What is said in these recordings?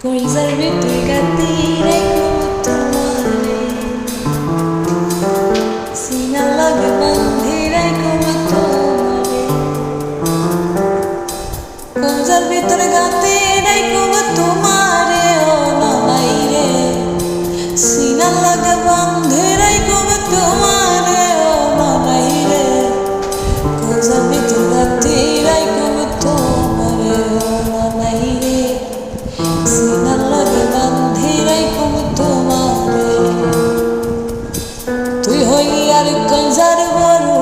Coisas mitigative como tomare Sina lage bandhire como tomare Coisas mitigative como tomare Oh nanaire Sina lage bandhire como tomare Oh nanaire Coisas mitigative como tomare Oh nanaire Sina lage bandhirai como tomare Tui hoi ar kanjar boru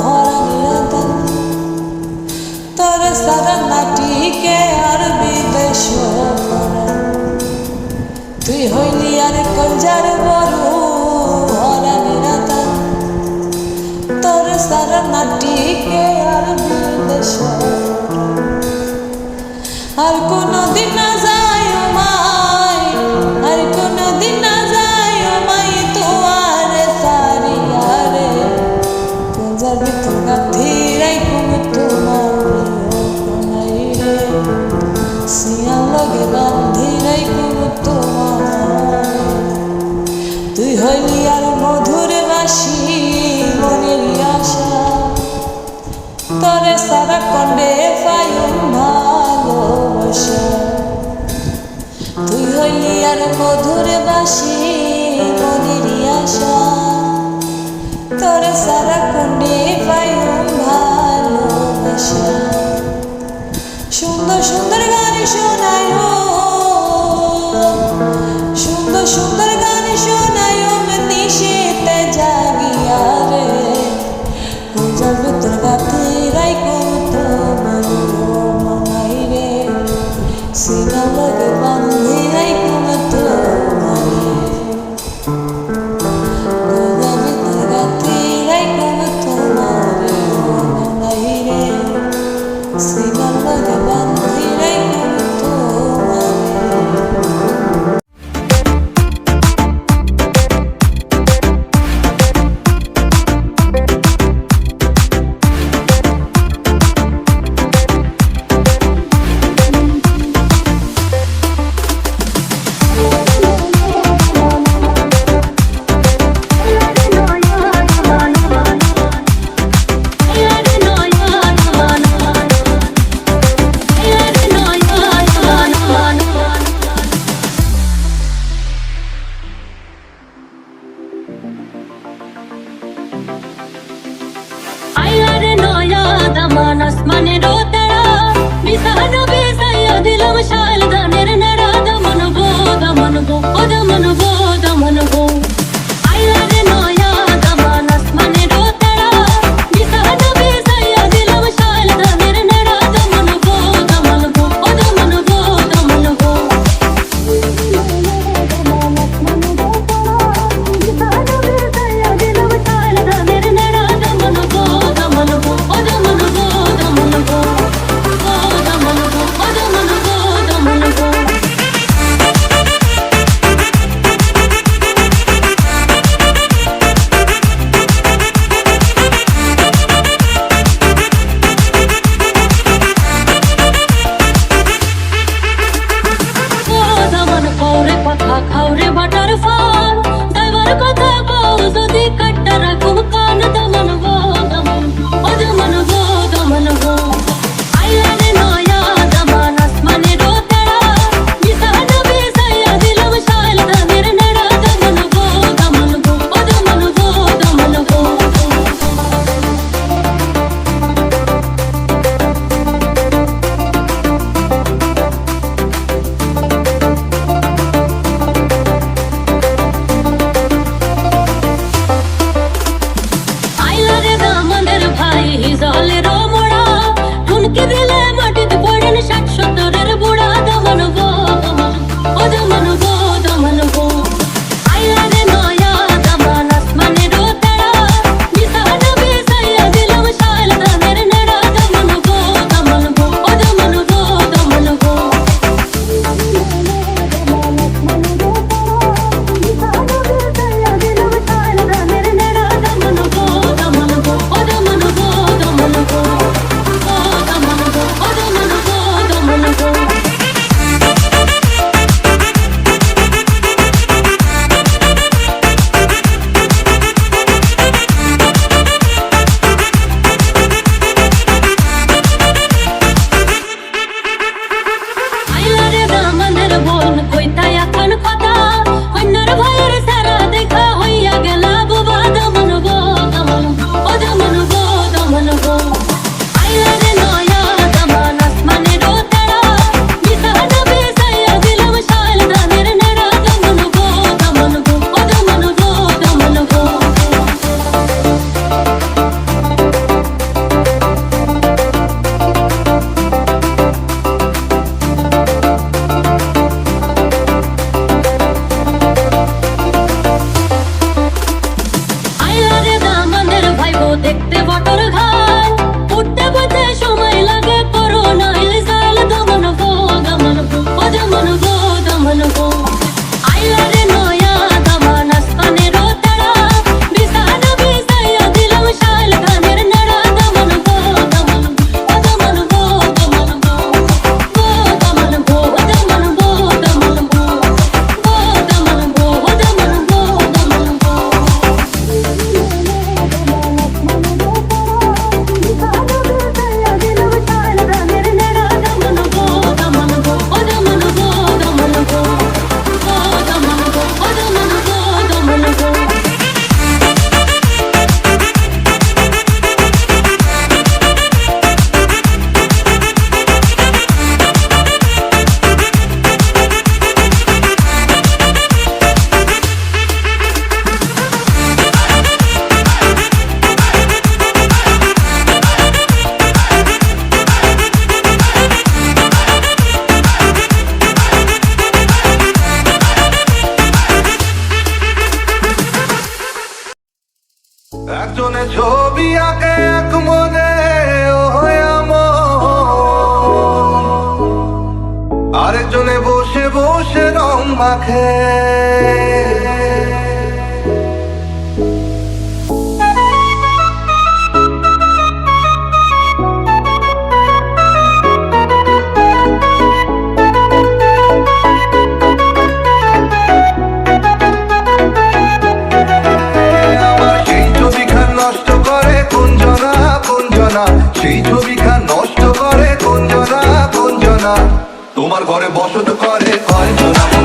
haraniratan Tore sara nati ke ar bidesh paran Tui hoi ar kanjar boru haraniratan Tore sara nati ke ar bidesh আর কোনদিন না যায় মাই আর কোনদিন না যায় মাই তোয়ারে সারিয়া রে কোনজার ভিতর গাথিরাই কোন তোমারে কোনাই রে সিয়া লগে বান্ধিরাই কোন তোমারে তুই হইলি আর মধুর বাসি মনের আশা তরে সারা কন্ডে পাইম ভালোবাসা তুই হইলি আর মধুর বাসি মনের আশা তরে সারা কন্ডে পাইম ভালোবাসা সুন্দর সুন্দর গান শোনায় সুন্দর সুন্দর গান শোনায় নিশীতে জাগিয়া রে কোনজার ভিতর গাথিরাই কোন তোমারে মনাই রে সিনা লগে বান্ধিরাই কোন তোমারে কোনজার ভিতর গাথিরাই কোন তোমারে মনাই রে সিনা লগে বান্ধিরাই কোন তোমারে আসমানেরও তারা বিছানো বিছাইয়া দিলাম শাল ধানের নাড়া দমন গো দমন গো ও দমন গো দমন গো আইলারে নয়া দমন আসমানেরও তারা বিছানো বিছাইয়া দিলাম শাল ধানের নাড়া দমন গো দমন গো ও দমন গো দমন গো দমন গো আইলা রে নয়া দামান আসমানের তারা বিছান বিছাইয়া দিলাম শাল ধানের নাড়া দমন গো দমন ও দমন গো দমন গো ও দমন গো দমন গো দমন গো ও দমন গো দমন গো দমন গো একজনে ছবি আঁকে এক মনে আরেকজনে বসে বসে রং মাখে সেই ছবিখান নষ্ট করে কোন জনা তোমার ঘরে বসত করে কয়জনা